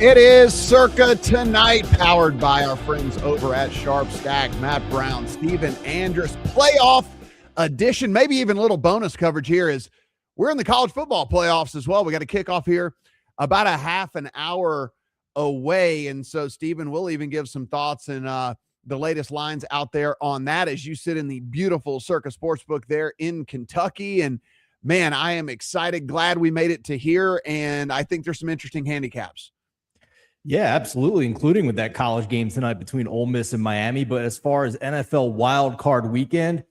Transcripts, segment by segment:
It is Circa tonight, powered by our friends over at SharpStack. Matt Brown, Stephen Andress, playoff edition, maybe even a little bonus coverage here is we're in the college football playoffs as well. We got to kick off here about a half an hour away. And so, Stephen, we'll even give some thoughts and the latest lines out there on that as you sit in the beautiful Circa Sportsbook there in Kentucky. And, man, I am excited, glad we made it to here, and I think there's some interesting handicaps. Yeah, absolutely, including with that college game tonight between Ole Miss and Miami. But as far as NFL wild card weekend,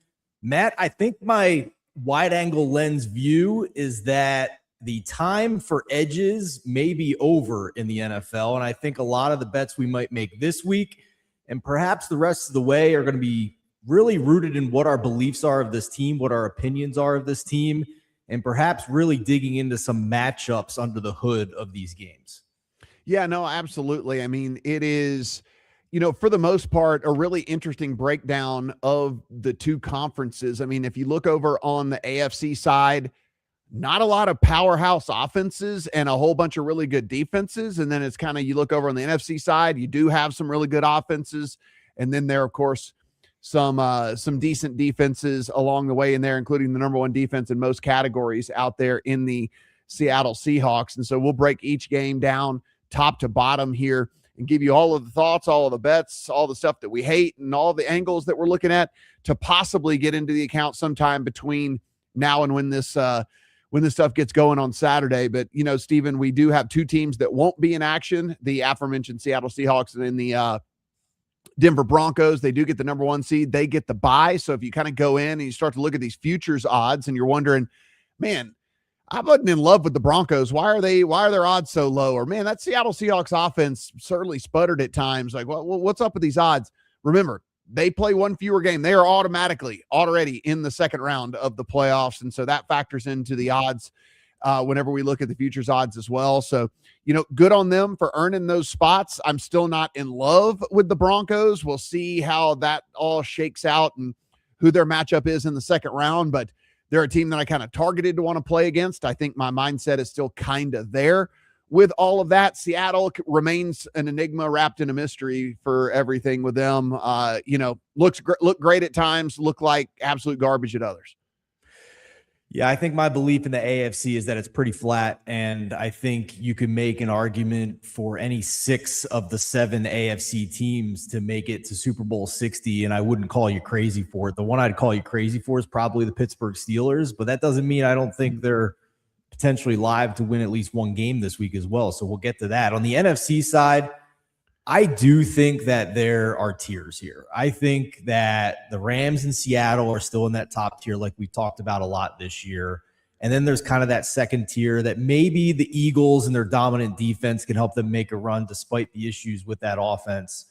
Matt, I think my wide-angle lens view is that the time for edges may be over in the NFL, and I think a lot of the bets we might make this week and perhaps the rest of the way are going to be really rooted in what our beliefs are of this team, what our opinions are of this team, and perhaps really digging into some matchups under the hood of these games. Yeah, no, absolutely. I mean, it is, for the most part, a really interesting breakdown of the two conferences. I mean, if you look over on the AFC side, not a lot of powerhouse offenses and a whole bunch of really good defenses. And then it's kind of, you look over on the NFC side, you do have some really good offenses. And then there, of course, some decent defenses along the way in there, including the number one defense in most categories out there in the Seattle Seahawks. And so we'll break each game down top to bottom here and give you all of the thoughts, all of the bets, all the stuff that we hate, and all the angles that we're looking at to possibly get into the account sometime between now and when this stuff gets going on Saturday. But, Stephen, we do have two teams that won't be in action, the aforementioned Seattle Seahawks and then the Denver Broncos. They do get the number one seed. They get the bye. So if you kind of go in and you start to look at these futures odds and you're wondering, man, I wasn't in love with the Broncos. Why are their odds so low? Or, man, that Seattle Seahawks offense certainly sputtered at times. Like, what's up with these odds? Remember, they play one fewer game. They are already in the second round of the playoffs. And so that factors into the odds whenever we look at the futures odds as well. So, good on them for earning those spots. I'm still not in love with the Broncos. We'll see how that all shakes out and who their matchup is in the second round. But they're a team that I kind of targeted to want to play against. I think my mindset is still kind of there with all of that. Seattle remains an enigma wrapped in a mystery for everything with them. Look great at times, look like absolute garbage at others. Yeah, I think my belief in the AFC is that it's pretty flat, and I think you can make an argument for any 6 of the 7 AFC teams to make it to Super Bowl 60, and I wouldn't call you crazy for it. The one I'd call you crazy for is probably the Pittsburgh Steelers, but that doesn't mean I don't think they're potentially live to win at least one game this week as well, so we'll get to that. On the NFC side, I do think that there are tiers here. I think that the Rams in Seattle are still in that top tier like we talked about a lot this year. And then there's kind of that second tier that maybe the Eagles and their dominant defense can help them make a run despite the issues with that offense.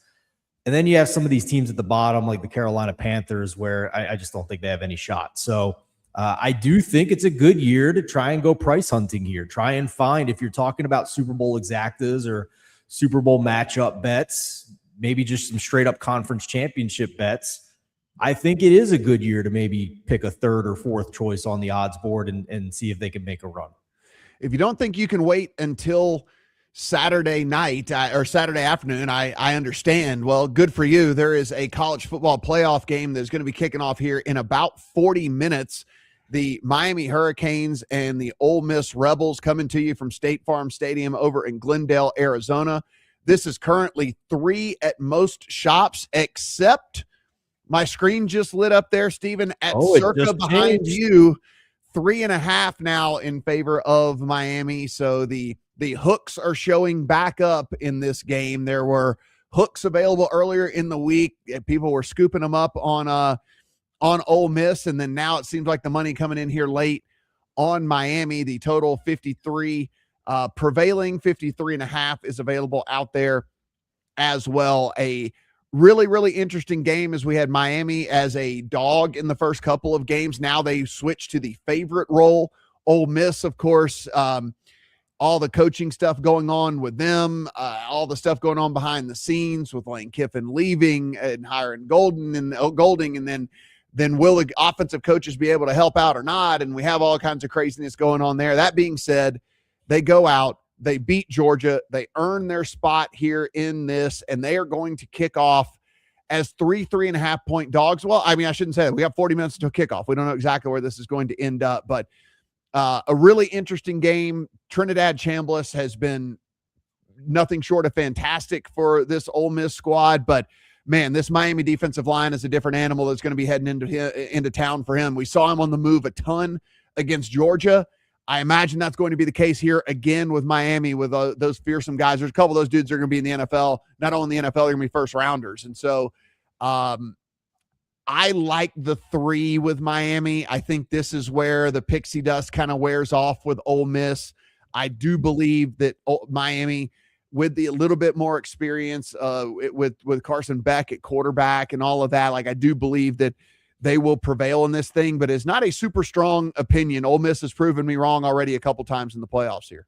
And then you have some of these teams at the bottom like the Carolina Panthers where I just don't think they have any shot. So I do think it's a good year to try and go price hunting here. Try and find, if you're talking about Super Bowl exactas or Super Bowl matchup bets, maybe just some straight up conference championship bets, I think it is a good year to maybe pick a third or fourth choice on the odds board and see if they can make a run. If you don't think you can wait until Saturday night or Saturday afternoon, I understand. Well, good for you. There is a college football playoff game that's going to be kicking off here in about 40 minutes. The Miami Hurricanes and the Ole Miss Rebels coming to you from State Farm Stadium over in Glendale, Arizona. This is currently 3 at most shops, except my screen just lit up there, Stephen, at Circa behind you. 3.5 now in favor of Miami. So the hooks are showing back up in this game. There were hooks available earlier in the week. People were scooping them up on Ole Miss, and then now it seems like the money coming in here late on Miami. The total 53, prevailing 53.5 is available out there as well. A really, really interesting game as we had Miami as a dog in the first couple of games. Now they switched to the favorite role. Ole Miss, of course, all the coaching stuff going on with them, all the stuff going on behind the scenes with Lane Kiffin leaving and hiring Golding, and then will the offensive coaches be able to help out or not? And we have all kinds of craziness going on there. That being said, they go out, They beat Georgia. They earn their spot here in this, and they are going to kick off as 3.5 point dogs. Well, I mean, I shouldn't say that. We have 40 minutes to kickoff. We don't know exactly where this is going to end up, but a really interesting game. Trinidad Chambliss has been nothing short of fantastic for this Ole Miss squad, but man, this Miami defensive line is a different animal that's going to be heading into town for him. We saw him on the move a ton against Georgia. I imagine that's going to be the case here again with Miami, with those fearsome guys. There's a couple of those dudes that are going to be in the NFL. Not only in the NFL, they're going to be first rounders. And so I like the 3 with Miami. I think this is where the pixie dust kind of wears off with Ole Miss. I do believe that Miami, with the a little bit more experience with Carson Beck at quarterback and all of that, like I do believe that they will prevail in this thing, but it's not a super strong opinion. Ole Miss has proven me wrong already a couple times in the playoffs here.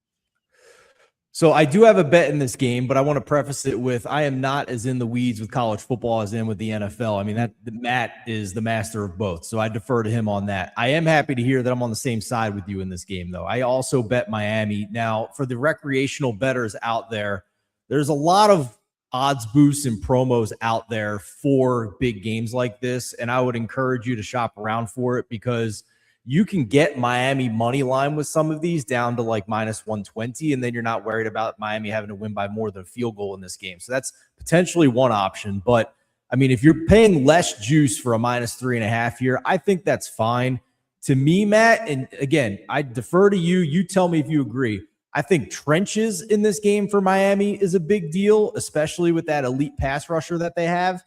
So I do have a bet in this game, but I want to preface it with I am not as in the weeds with college football as in with the NFL. I mean, Matt is the master of both, so I defer to him on that. I am happy to hear that I'm on the same side with you in this game, though. I also bet Miami. Now, for the recreational bettors out there, there's a lot of odds boosts and promos out there for big games like this, and I would encourage you to shop around for it because you can get Miami money line with some of these down to like minus 120, and then you're not worried about Miami having to win by more than a field goal in this game. So that's potentially one option. But I mean, if you're paying less juice for a minus 3.5 here, I think that's fine. To me, Matt, and again, I defer to you. You tell me if you agree. I think trenches in this game for Miami is a big deal, especially with that elite pass rusher that they have.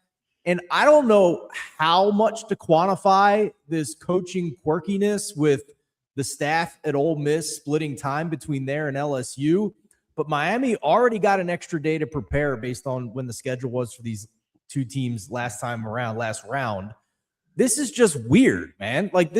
And I don't know how much to quantify this coaching quirkiness with the staff at Ole Miss splitting time between there and LSU. But Miami already got an extra day to prepare based on when the schedule was for these two teams last round. This is just weird, man. Like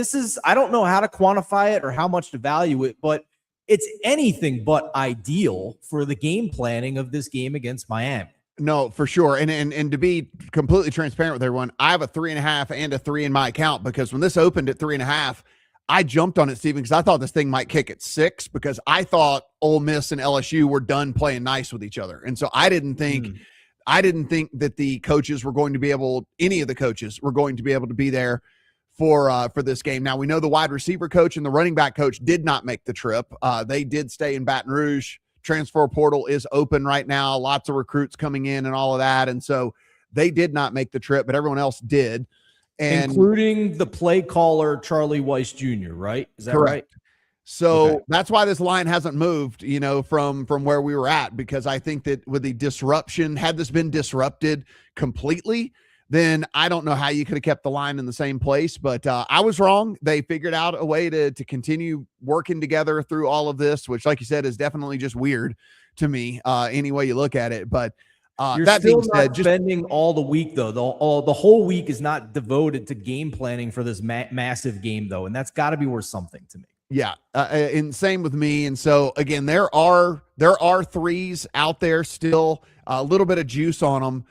I don't know how to quantify it or how much to value it, but it's anything but ideal for the game planning of this game against Miami. No, for sure. And to be completely transparent with everyone, I have a 3.5 and a 3 in my account because when this opened at 3.5, I jumped on it, Steven, because I thought this thing might kick at 6 because I thought Ole Miss and LSU were done playing nice with each other. And so I didn't think that the coaches were going to be able, any of the coaches were going to be able to be there for this game. Now we know the wide receiver coach and the running back coach did not make the trip. They did stay in Baton Rouge. Transfer portal is open right now. Lots of recruits coming in and all of that. And so they did not make the trip, but everyone else did. And including the play caller, Charlie Weiss Jr., right? Is that correct. Right? So that's why this line hasn't moved, from where we were at, because I think that with the disruption, had this been disrupted completely, then I don't know how you could have kept the line in the same place. But I was wrong. They figured out a way to continue working together through all of this, which, like you said, is definitely just weird to me, any way you look at it. But you're that still not spending all the week, though. The whole week is not devoted to game planning for this massive game, though. And that's got to be worth something to me. Yeah. And same with me. And so, again, there are 3s out there still, a little bit of juice on them.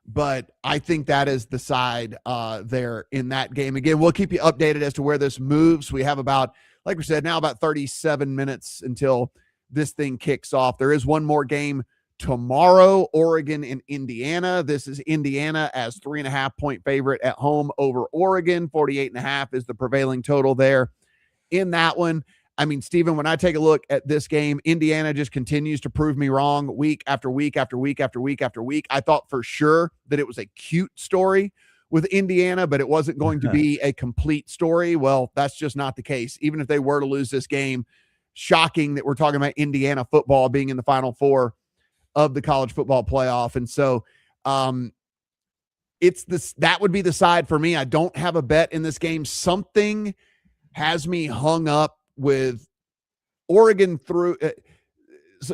But I think that is the side there in that game. Again, we'll keep you updated as to where this moves. We have about 37 minutes until this thing kicks off. There is one more game tomorrow, Oregon and Indiana. This is Indiana as 3.5 point favorite at home over Oregon. 48.5 is the prevailing total there in that one. I mean, Steven, when I take a look at this game, Indiana just continues to prove me wrong week after week after week after week after week. I thought for sure that it was a cute story with Indiana, but it wasn't going to be a complete story. Well, that's just not the case. Even if they were to lose this game, shocking that we're talking about Indiana football being in the Final Four of the college football playoff. And so that would be the side for me. I don't have a bet in this game. Something has me hung up with Oregon through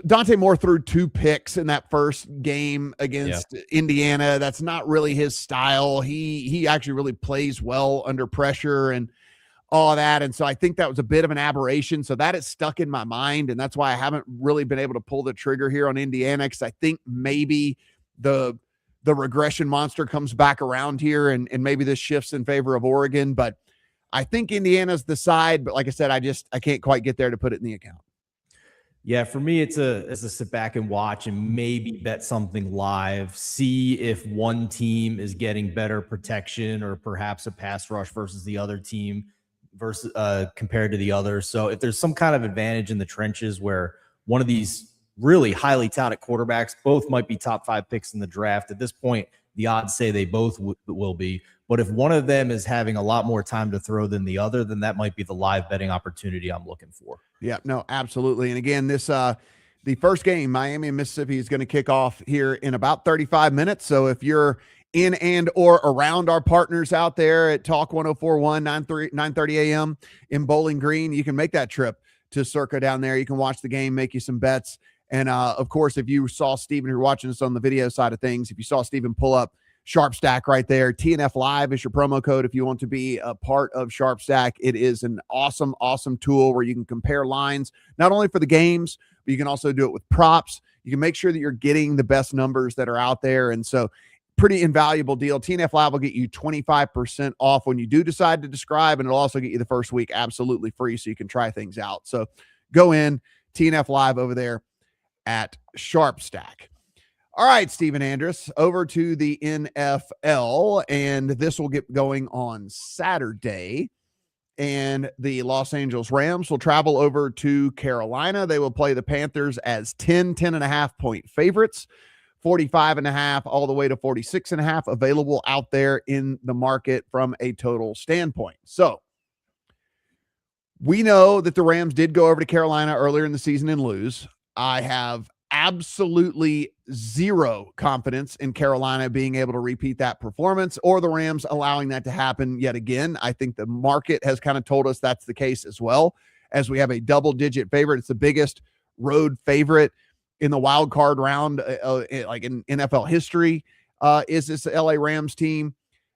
Dante Moore threw 2 picks in that first game against Indiana. That's not really his style. He actually really plays well under pressure and all that. And so I think that was a bit of an aberration. So that is stuck in my mind. And that's why I haven't really been able to pull the trigger here on Indiana, because I think maybe the regression monster comes back around here and maybe this shifts in favor of Oregon. But I think Indiana's the side, but like I said, I can't quite get there to put it in the account. Yeah, for me, it's a sit back and watch and maybe bet something live. See if one team is getting better protection or perhaps a pass rush versus the other team versus compared to the other. So if there's some kind of advantage in the trenches where one of these really highly touted quarterbacks, both might be top 5 picks in the draft. At this point, the odds say they both will be. But if one of them is having a lot more time to throw than the other, then that might be the live betting opportunity I'm looking for. Yeah, no, absolutely. And again, the first game, Miami and Mississippi, is going to kick off here in about 35 minutes. So if you're in and or around our partners out there at Talk 1041, 9:30 a.m. in Bowling Green, you can make that trip to Circa down there. You can watch the game, make you some bets. And of course, if you saw Steven, who are watching us on the video side of things, if you saw Steven pull up SharpStack right there, TNF Live is your promo code if you want to be a part of SharpStack. It is an awesome, awesome tool where you can compare lines, not only for the games, but you can also do it with props. You can make sure that you're getting the best numbers that are out there. And so pretty invaluable deal. TNF Live will get you 25% off when you do decide to subscribe, and it'll also get you the first week absolutely free so you can try things out. So go in, TNF Live over there at SharpStack. All right, Stephen Andress, over to the NFL, and this will get going on Saturday. And the Los Angeles Rams will travel over to Carolina. They will play the Panthers as 10.5 point favorites, 45.5 all the way to 46.5 available out there in the market from a total standpoint. So we know that the Rams did go over to Carolina earlier in the season and lose. I have absolutely zero confidence in Carolina being able to repeat that performance or the Rams allowing that to happen yet again. I think the market has kind of told us that's the case as well, as we have a double-digit favorite. It's the biggest road favorite in the wild card round, like in NFL history, is this LA Rams team.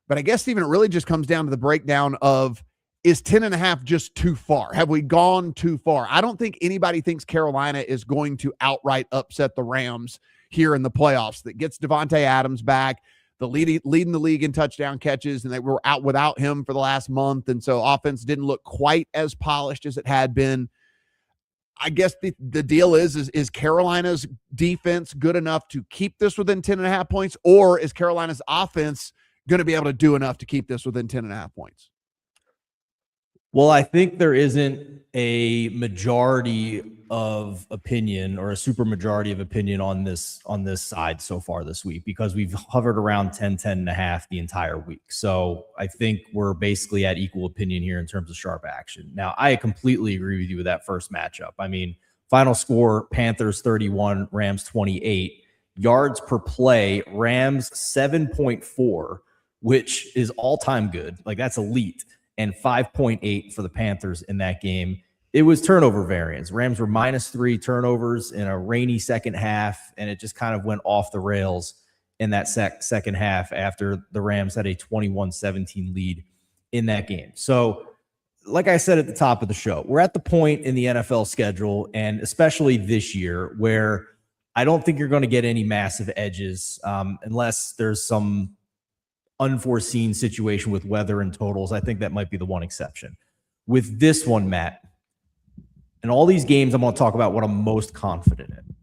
But I guess, Stephen, it really just comes down to the breakdown of, is 10.5 just too far? Have we gone too far? I don't think anybody thinks Carolina is going to outright upset the Rams here in the playoffs. That gets Devontae Adams back, leading the league in touchdown catches, and they were out without him for the last month, and so offense didn't look quite as polished as it had been. I guess the deal is Carolina's defense good enough to keep this within 10.5 points, or is Carolina's offense going to be able to do enough to keep this within 10.5 points? Well, I think there isn't a majority of opinion or a super majority of opinion on this side so far this week, because we've hovered around 10.5 the entire week. So I think we're basically at equal opinion here in terms of sharp action. Now, I completely agree with you with that first matchup. I mean, final score, Panthers 31, Rams 28. Yards per play, Rams 7.4, which is all-time good. Like, that's elite. And 5.8 for the Panthers in that game. It was turnover variance. Rams were -3 turnovers in a rainy second half, and it just kind of went off the rails in that second half after the Rams had a 21-17 lead in that game. So, like I said at the top of the show, we're at the point in the NFL schedule, and especially this year, where I don't think you're going to get any massive edges unless there's some unforeseen situation with weather and totals. I think that might be the one exception. With this one, Matt, in all these games, I'm going to talk about what I'm most confident in.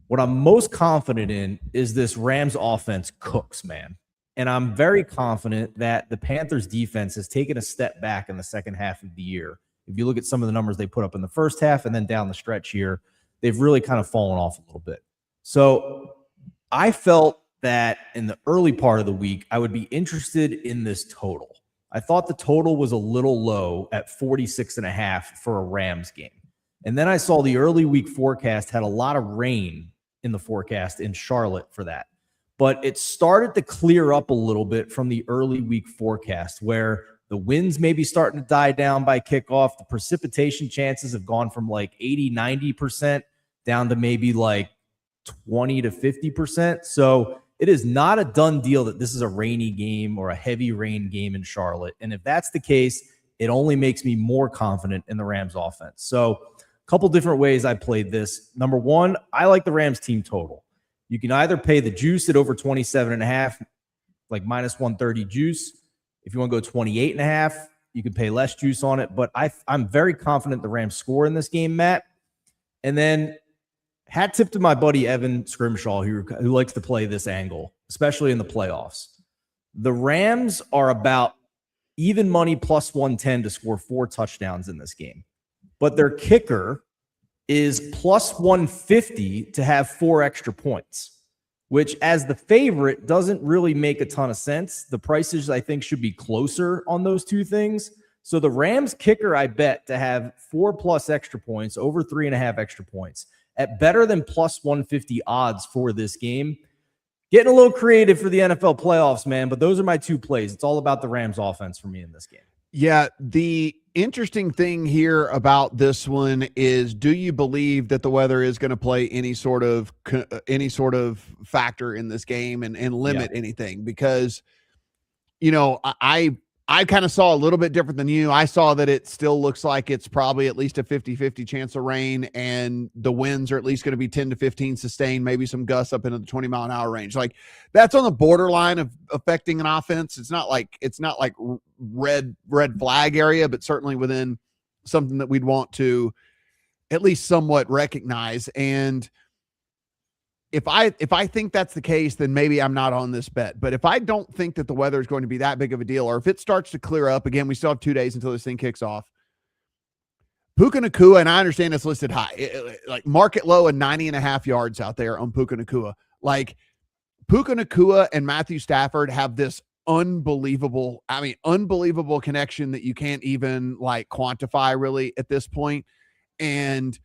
What I'm most confident in is this Rams offense cooks, man. And I'm very confident that the Panthers defense has taken a step back in the second half of the year. If you look at some of the numbers they put up in the first half and then down the stretch here, they've really kind of fallen off a little bit. So I felt that in the early part of the week, I would be interested in this total. I thought the total was a little low at 46.5 for a Rams game. And then I saw the early week forecast had a lot of rain in the forecast in Charlotte for that. But it started to clear up a little bit from the early week forecast, where the winds may be starting to die down by kickoff. The precipitation chances have gone from like 80, 90% down to maybe like 20 to 50%. So it is not a done deal that this is a rainy game or a heavy rain game in Charlotte. And if that's the case, it only makes me more confident in the Rams offense. So a couple different ways I played this. Number one, I like the Rams team total. You can either pay the juice at over 27.5, like -130 juice. If you want to go 28.5, you can pay less juice on it. But I'm very confident the Rams score in this game, Matt. And then hat tip to my buddy Evan Scrimshaw, who likes to play this angle, especially in the playoffs. The Rams are about even money plus 110 to score 4 touchdowns in this game. But their kicker is plus 150 to have 4 extra points, which as the favorite doesn't really make a ton of sense. The prices, I think, should be closer on those two things. So the Rams kicker, I bet, to have 4+ extra points, over 3.5 extra points, at better than plus 150 odds for this game. Getting a little creative for the NFL playoffs, man, but those are my 2 plays. It's all about the Rams offense for me in this game. Yeah, the interesting thing here about this one is, do you believe that the weather is going to play any sort of factor in this game and limit anything? Because, you know, I kind of saw a little bit different than you. I saw that it still looks like it's probably at least a 50-50 chance of rain, and the winds are at least going to be 10 to 15 sustained, maybe some gusts up into the 20-mile-an-hour range. Like, that's on the borderline of affecting an offense. It's not like red flag area, but certainly within something that we'd want to at least somewhat recognize. And if I think that's the case, then maybe I'm not on this bet. But if I don't think that the weather is going to be that big of a deal, or if it starts to clear up, again, we still have 2 days until this thing kicks off. Puka Nacua, and I understand it's listed high, like market low and 90.5 yards out there on Puka Nacua. Like, Puka Nacua and Matthew Stafford have this unbelievable connection that you can't even like quantify really at this point. And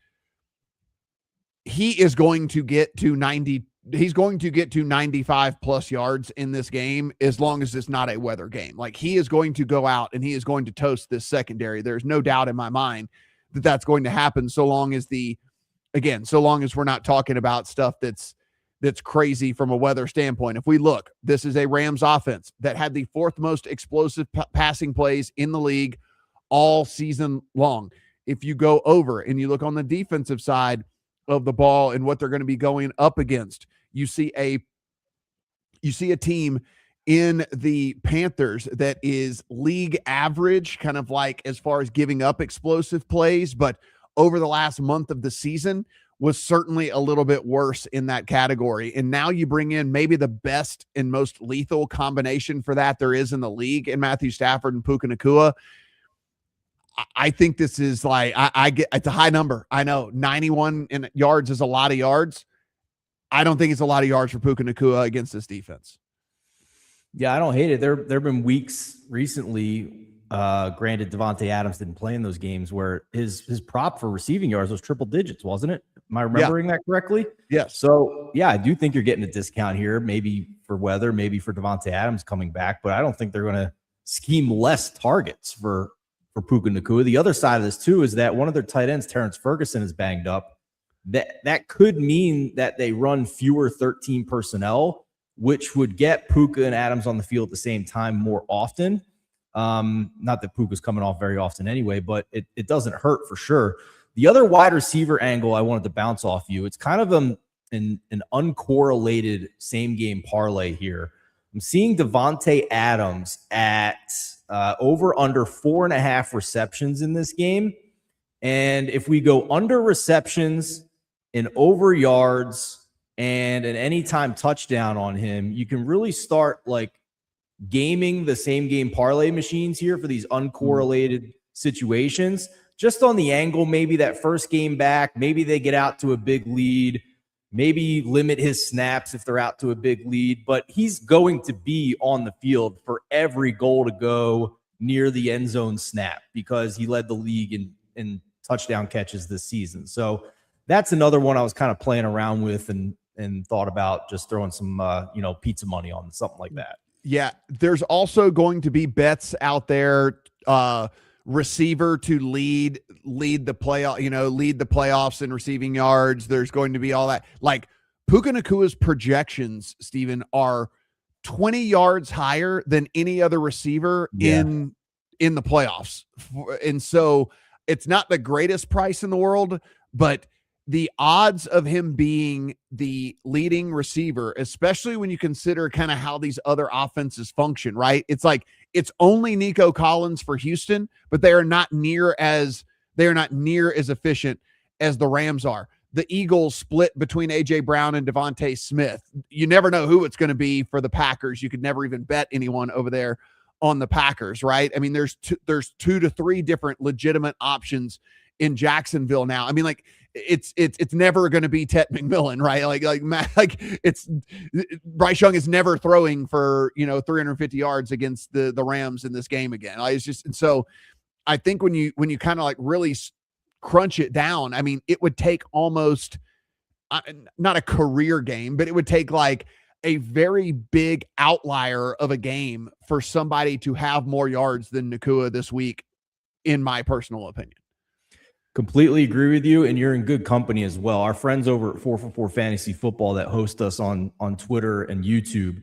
he is going to get to 90. He's going to get to 95 plus yards in this game, as long as it's not a weather game. Like, he is going to go out and he is going to toast this secondary. There's no doubt in my mind that that's going to happen, so long as we're not talking about stuff that's crazy from a weather standpoint. If we look, this is a Rams offense that had the 4th most explosive passing plays in the league all season long. If you go over and you look on the defensive side of the ball and what they're going to be going up against, you see a team in the Panthers that is league average, kind of like as far as giving up explosive plays, but over the last month of the season was certainly a little bit worse in that category. And now you bring in maybe the best and most lethal combination for that there is in the league in Matthew Stafford and Puka Nacua. I think this is like, I get, it's a high number. I know 91 yards is a lot of yards. I don't think it's a lot of yards for Puka Nacua against this defense. Yeah, I don't hate it. There have been weeks recently, granted Davante Adams didn't play in those games, where his prop for receiving yards was triple digits, wasn't it? Am I remembering that correctly? Yes. So, yeah, I do think you're getting a discount here, maybe for weather, maybe for Davante Adams coming back, but I don't think they're going to scheme less targets for Puka Nacua. The other side of this, too, is that one of their tight ends, Terrence Ferguson, is banged up. That could mean that they run fewer 13 personnel, which would get Puka and Adams on the field at the same time more often. Not that Puka's coming off very often anyway, but it doesn't hurt for sure. The other wide receiver angle I wanted to bounce off you, it's kind of an uncorrelated same-game parlay here. I'm seeing Davante Adams at over under 4.5 receptions in this game. And if we go under receptions and over yards and an anytime touchdown on him, you can really start like gaming the same game parlay machines here for these uncorrelated situations. Just on the angle, maybe that first game back, maybe they get out to a big lead, maybe limit his snaps if they're out to a big lead, but he's going to be on the field for every goal to go near the end zone snap because he led the league in touchdown catches this season. So that's another one I was kind of playing around with and thought about just throwing some, pizza money on something like that. Yeah. There's also going to be bets out there, receiver to lead the playoffs in receiving yards. There's going to be all that. Like, Puka Nacua's projections, Steven, are 20 yards higher than any other receiver in the playoffs. And so it's not the greatest price in the world, but the odds of him being the leading receiver, especially when you consider kind of how these other offenses function, right? It's like, it's only Nico Collins for Houston, but they are not near as efficient as the Rams are. the Eagles split between A.J. Brown and Devontae Smith. You never know who it's going to be for the Packers. You could never even bet anyone over there on the Packers, right? I mean, there's 2 to 3 different legitimate options in Jacksonville now. I mean, like it's never going to be Ted McMillan, right? Like it's Bryce Young is never throwing for 350 yards against the Rams in this game again. It's just, and so I think when you kind of like really crunch it down, I mean, it would take almost not a career game, but it would take like a very big outlier of a game for somebody to have more yards than Nacua this week, in my personal opinion. Completely agree with you, and you're in good company as well. Our friends over at 4for4 Fantasy Football that host us on Twitter and YouTube,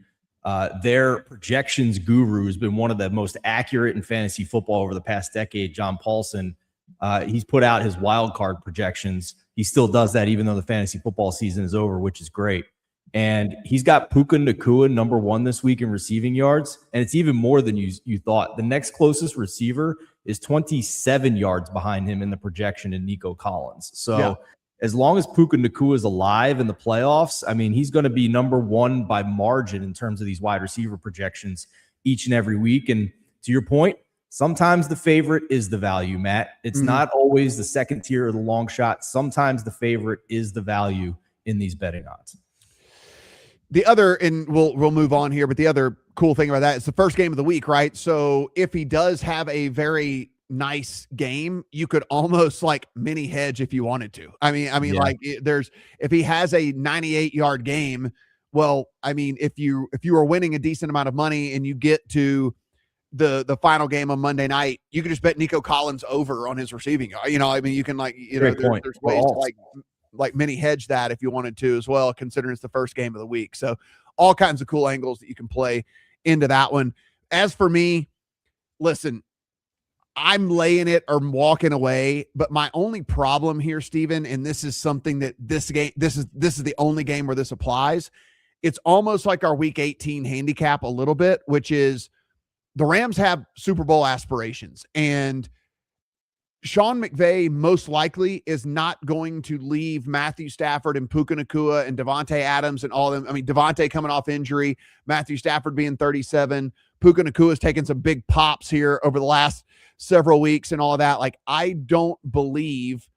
their projections guru has been one of the most accurate in fantasy football over the past decade, John Paulson. He's put out his wild card projections. He still does that even though the fantasy football season is over, which is great. And he's got Puka Nacua number 1 this week in receiving yards, and it's even more than you thought. The next closest receiver is 27 yards behind him in the projection in Nico Collins. So as long as Puka Nacua is alive in the playoffs, I mean, he's going to be number 1 by margin in terms of these wide receiver projections each and every week. And to your point, sometimes the favorite is the value, Matt. It's not always the second tier or the long shot. Sometimes the favorite is the value in these betting odds. The other, and we'll move on here, but the other cool thing about that is the first game of the week, right? So if he does have a very nice game, you could almost like mini hedge if you wanted to. I mean, like if he has a 98-yard game, well, I mean, if you are winning a decent amount of money and you get to the final game on Monday night, you can just bet Nico Collins over on his receiving. I mean, you can there's ways to like mini hedge that if you wanted to as well, considering it's the first game of the week. So all kinds of cool angles that you can play into that one. As for me, listen, I'm laying it or walking away, but my only problem here, Steven, and this is something that this is the only game where this applies. It's almost like our week 18 handicap a little bit, which is the Rams have Super Bowl aspirations, and Sean McVay most likely is not going to leave Matthew Stafford and Puka Nacua and Devontae Adams and all of them. I mean, Devontae coming off injury, Matthew Stafford being 37, Puka Nacua has taken some big pops here over the last several weeks and all of that. Like, I don't believe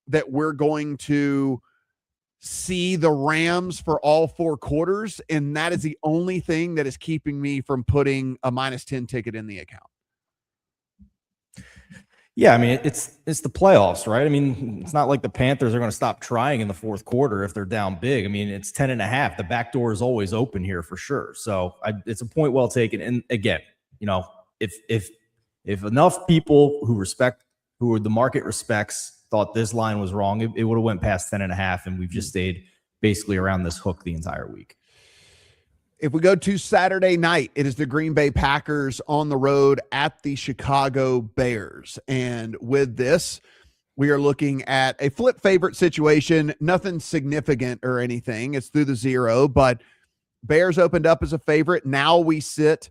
that we're going to see the Rams for all 4 quarters, and that is the only thing that is keeping me from putting a -10 ticket in the account. Yeah, I mean, it's the playoffs, right? I mean, it's not like the Panthers are going to stop trying in the 4th quarter if they're down big. I mean, it's 10.5. The back door is always open here for sure. So it's a point well taken. And again, if enough people who the market respects thought this line was wrong, it would have went past 10.5, and we've just stayed basically around this hook the entire week. If we go to Saturday night, it is the Green Bay Packers on the road at the Chicago Bears. And with this, we are looking at a flip favorite situation, nothing significant or anything. It's through the 0, but Bears opened up as a favorite. Now we sit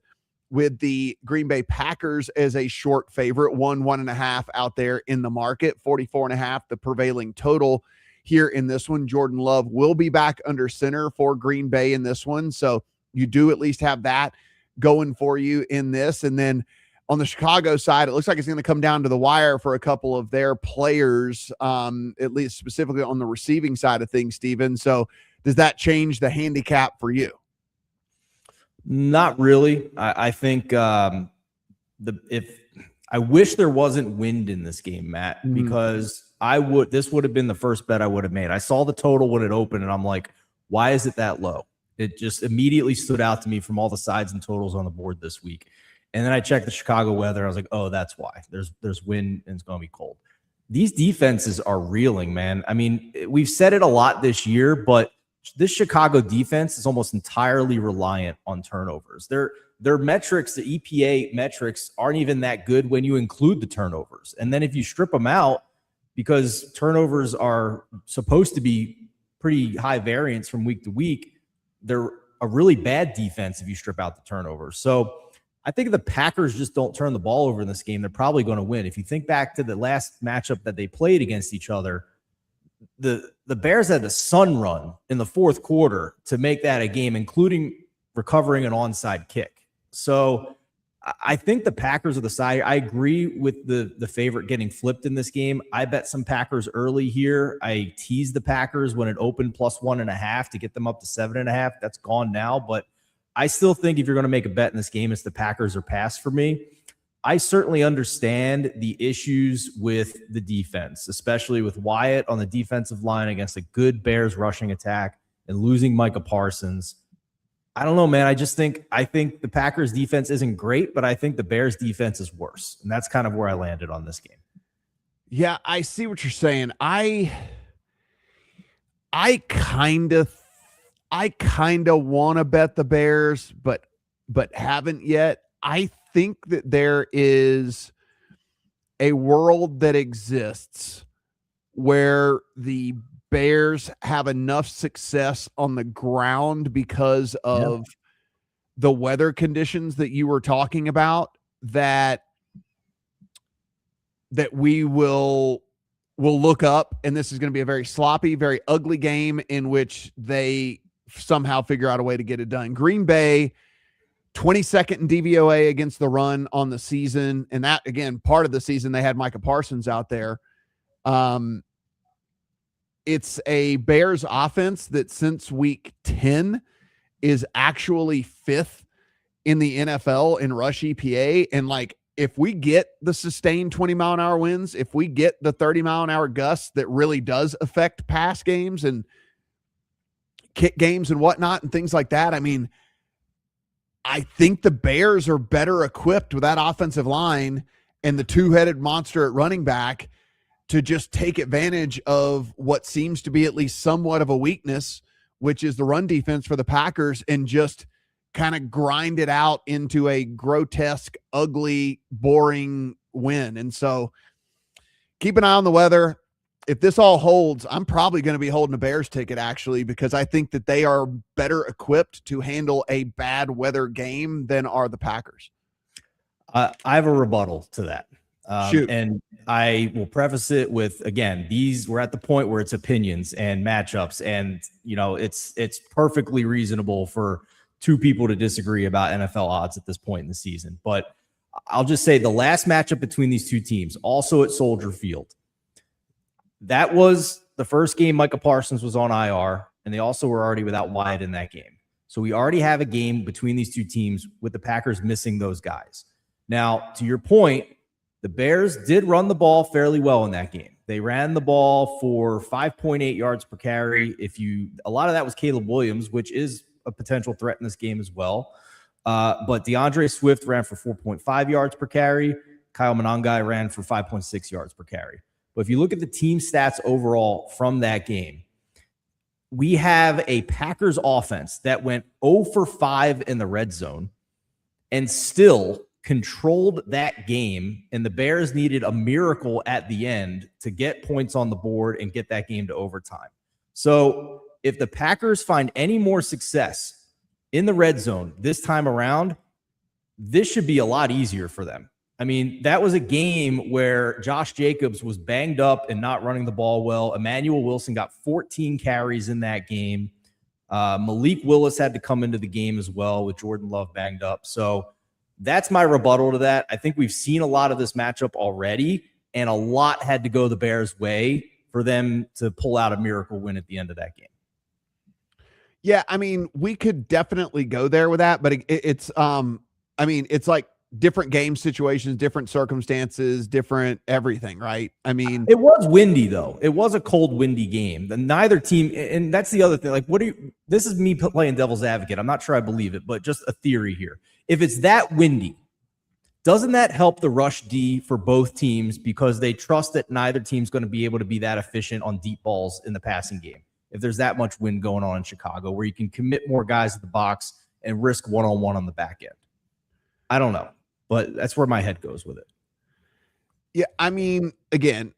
with the Green Bay Packers as a short favorite, 1.5 out there in the market, 44.5, the prevailing total here in this one. Jordan Love will be back under center for Green Bay in this one. So you do at least have that going for you in this. And then on the Chicago side, it looks like it's going to come down to the wire for a couple of their players, at least specifically on the receiving side of things, Steven. So does that change the handicap for you? Not really. I think I wish there wasn't wind in this game, Matt, because this would have been the first bet I would have made. I saw the total when it opened, and I'm like, why is it that low? It just immediately stood out to me from all the sides and totals on the board this week. And then I checked the Chicago weather. I was like, oh, that's why. There's wind and it's going to be cold. These defenses are reeling, man. I mean, we've said it a lot this year, but this Chicago defense is almost entirely reliant on turnovers. Their metrics, the EPA metrics, aren't even that good when you include the turnovers. And then if you strip them out, because turnovers are supposed to be pretty high variance from week to week, they're a really bad defense if you strip out the turnovers. So I think if the Packers just don't turn the ball over in this game, they're probably going to win. If you think back to the last matchup that they played against each other, the Bears had a sun run in the fourth quarter to make that a game, including recovering an onside kick. So I think the Packers are the side. I agree with the favorite getting flipped in this game. I bet some Packers early here. I teased the Packers when it opened +1.5 to get them up to 7.5. That's gone now, but I still think if you're going to make a bet in this game, it's the Packers or pass for me. I certainly understand the issues with the defense, especially with Wyatt on the defensive line against a good Bears rushing attack and losing Micah Parsons. I don't know, man. I think the Packers defense isn't great, but I think the Bears defense is worse. And that's kind of where I landed on this game. Yeah, I see what you're saying. I kind of want to bet the Bears, but haven't yet. I think that there is a world that exists where the Bears have enough success on the ground because of the weather conditions that you were talking about that we will look up, and this is going to be a very sloppy, very ugly game in which they somehow figure out a way to get it done. Green Bay, 22nd in DVOA against the run on the season. And that, again, part of the season, they had Micah Parsons out there. It's a Bears offense that since week 10 is actually 5th in the NFL in rush EPA. And like, if we get the sustained 20-mile-an-hour winds, if we get the 30-mile-an-hour gusts that really does affect pass games and kick games and whatnot and things like that, I mean, I think the Bears are better equipped with that offensive line and the two-headed monster at running back to just take advantage of what seems to be at least somewhat of a weakness, which is the run defense for the Packers, and just kind of grind it out into a grotesque, ugly, boring win. And so keep an eye on the weather. If this all holds, I'm probably going to be holding a Bears ticket, actually, because I think that they are better equipped to handle a bad weather game than are the Packers. I have a rebuttal to that. Shoot. And I will preface it with, again, we're at the point where it's opinions and matchups, and it's perfectly reasonable for two people to disagree about NFL odds at this point in the season. But I'll just say the last matchup between these two teams, also at Soldier Field, that was the first game Micah Parsons was on IR, and they also were already without Wyatt in that game. So we already have a game between these two teams with the Packers missing those guys. Now, to your point, the Bears did run the ball fairly well in that game. They ran the ball for 5.8 yards per carry. A lot of that was Caleb Williams, which is a potential threat in this game as well. But DeAndre Swift ran for 4.5 yards per carry. Kyle Monangai ran for 5.6 yards per carry. But if you look at the team stats overall from that game, we have a Packers offense that went 0 for 5 in the red zone and still controlled that game, and the Bears needed a miracle at the end to get points on the board and get that game to overtime. So if the Packers find any more success in the red zone this time around, this should be a lot easier for them. I mean, that was a game where Josh Jacobs was banged up and not running the ball well. Emmanuel Wilson got 14 carries in that game. Malik Willis had to come into the game as well with Jordan Love banged up. So that's my rebuttal to that. I think we've seen a lot of this matchup already, and a lot had to go the Bears' way for them to pull out a miracle win at the end of that game. Yeah, I mean, we could definitely go there with that, but it's like different game situations, different circumstances, different everything, right? I mean, it was windy though. It was a cold, windy game. Neither team, and that's the other thing. Like, this is me playing devil's advocate. I'm not sure I believe it, but just a theory here. If it's that windy, doesn't that help the rush D for both teams because they trust that neither team's going to be able to be that efficient on deep balls in the passing game? If there's that much wind going on in Chicago where you can commit more guys to the box and risk one-on-one on the back end. I don't know, but that's where my head goes with it. Yeah, I mean, again,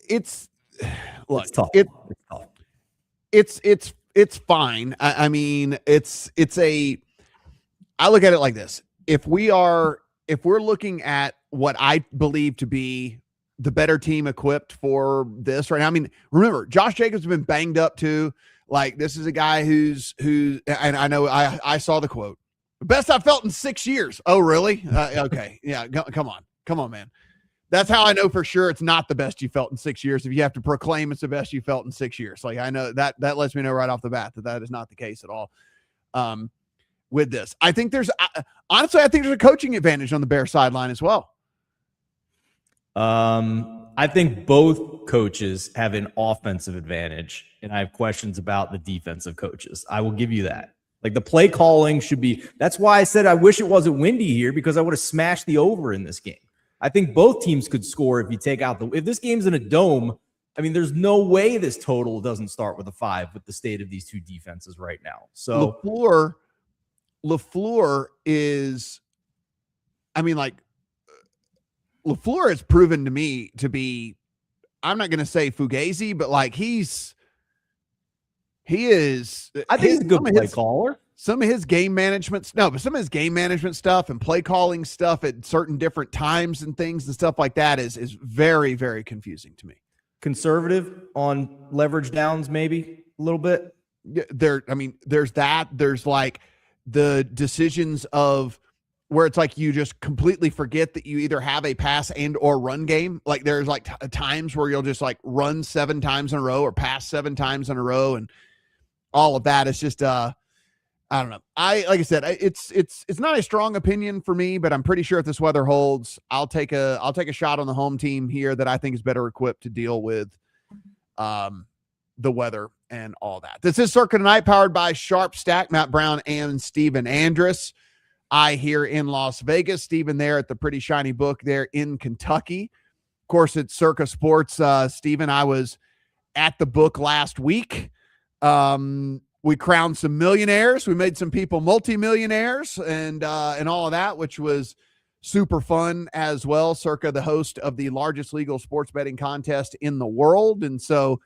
it's tough. It's fine. I mean, I look at it like this. If we're looking at what I believe to be the better team equipped for this right now. I mean, remember, Josh Jacobs has been banged up too. Like, this is a guy who's, and I know I saw the quote, best I felt in 6 years. Oh, really? Okay. Yeah. Come on, man. That's how I know for sure it's not the best you felt in 6 years. If you have to proclaim it's the best you felt in 6 years, like, I know that lets me know right off the bat that is not the case at all. With this, I think honestly, I think there's a coaching advantage on the Bears sideline as well. I think both coaches have an offensive advantage, and I have questions about the defensive coaches. I will give you that. Like, the play calling should be, that's why I said I wish it wasn't windy here, because I would have smashed the over in this game. I think both teams could score if you take out if this game's in a dome. I mean, there's no way this total doesn't start with a 5 with the state of these two defenses right now. So LaFleur is, I mean, like, LaFleur has proven to me to be, I'm not going to say fugazi, but like he is. I think he's a good play caller. Some of his game management stuff and play calling stuff at certain different times and things and stuff like that is very, very confusing to me. Conservative on leverage downs, maybe a little bit. Yeah, there's that. There's like the decisions of where it's like you just completely forget that you either have a pass and or run game. Like, there's like times where you'll just like run 7 times in a row or pass 7 times in a row, and all of that is just I don't know. Like I said, it's not a strong opinion for me, but I'm pretty sure if this weather holds, I'll take a shot on the home team here that I think is better equipped to deal with the weather and all that. This is Circa Tonight, powered by SharpStack. Matt Brown and Stephen Andress. I here in Las Vegas, Stephen there at the Pretty Shiny Book there in Kentucky. Of course, it's Circa Sports. Stephen, I was at the book last week. We crowned some millionaires. We made some people multimillionaires and all of that, which was super fun as well. Circa, the host of the largest legal sports betting contest in the world. And so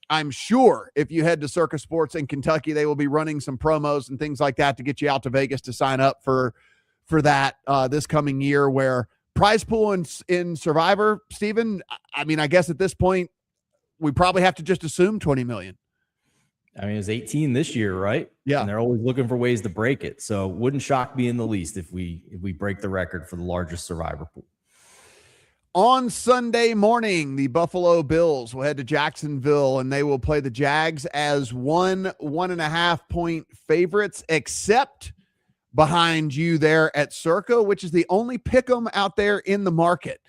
I'm sure if you head to Circa Sports in Kentucky, they will be running some promos and things like that to get you out to Vegas to sign up for that this coming year, where prize pool in Survivor, Stephen, I mean, I guess at this point, we probably have to just assume 20 million. I mean, it's 18 this year, right? Yeah. And they're always looking for ways to break it. So wouldn't shock me in the least if we break the record for the largest Survivor pool. On Sunday morning, the Buffalo Bills will head to Jacksonville, and they will play the Jags as 1.5 point favorites, except behind you there at Circa, which is the only pick 'em out there in the market.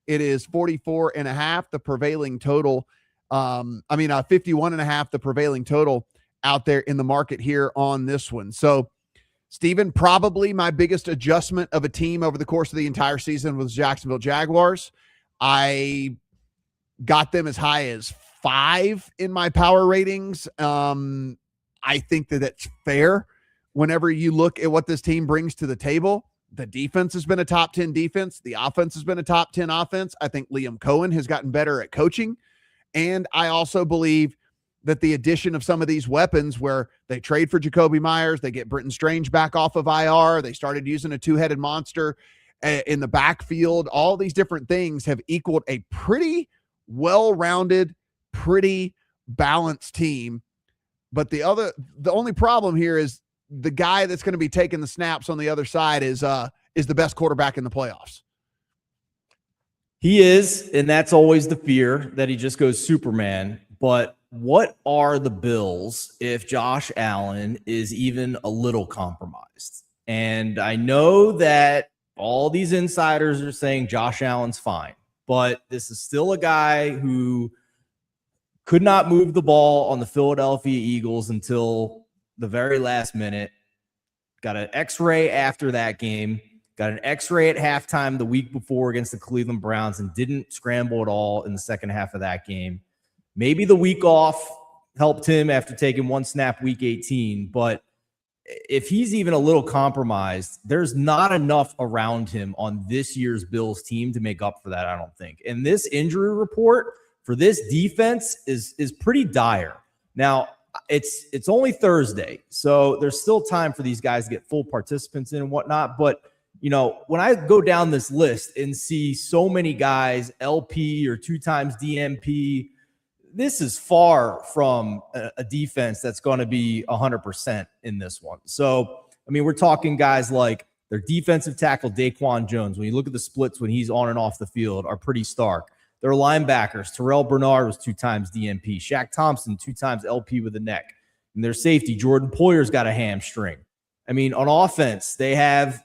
It is 44.5, the prevailing total. 51.5, the prevailing total out there in the market here on this one. So, Stephen, probably my biggest adjustment of a team over the course of the entire season was Jacksonville Jaguars. I got them as high as 5 in my power ratings. I think that that's fair whenever you look at what this team brings to the table. The defense has been a top 10 defense. The offense has been a top 10 offense. I think Liam Cohen has gotten better at coaching. And I also believe that the addition of some of these weapons, where they trade for Jacoby Myers, they get Britton Strange back off of IR, they started using a 2-headed monster in the backfield, all these different things have equaled a pretty well-rounded, pretty balanced team. But the only problem here is the guy that's going to be taking the snaps on the other side is the best quarterback in the playoffs. He is, and that's always the fear, that he just goes Superman. But what are the Bills if Josh Allen is even a little compromised? And I know that all these insiders are saying Josh Allen's fine, but this is still a guy who could not move the ball on the Philadelphia Eagles until the very last minute. Got an X-ray after that game. Got an X-ray at halftime the week before against the Cleveland Browns and didn't scramble at all in the second half of that game. Maybe the week off helped him after taking one snap week 18, but if he's even a little compromised, there's not enough around him on this year's Bills team to make up for that, I don't think. And this injury report for this defense is pretty dire. Now, it's only Thursday, so there's still time for these guys to get full participants in and whatnot, but When I go down this list and see so many guys, LP or 2 times DMP, this is far from a defense that's going to be 100% in this one. So, we're talking guys like their defensive tackle, Daquan Jones. When you look at the splits when he's on and off the field, are pretty stark. Their linebackers, Terrell Bernard was 2 times DMP. Shaq Thompson, 2 times LP with a neck. And their safety, Jordan Poyer's got a hamstring. On offense, they have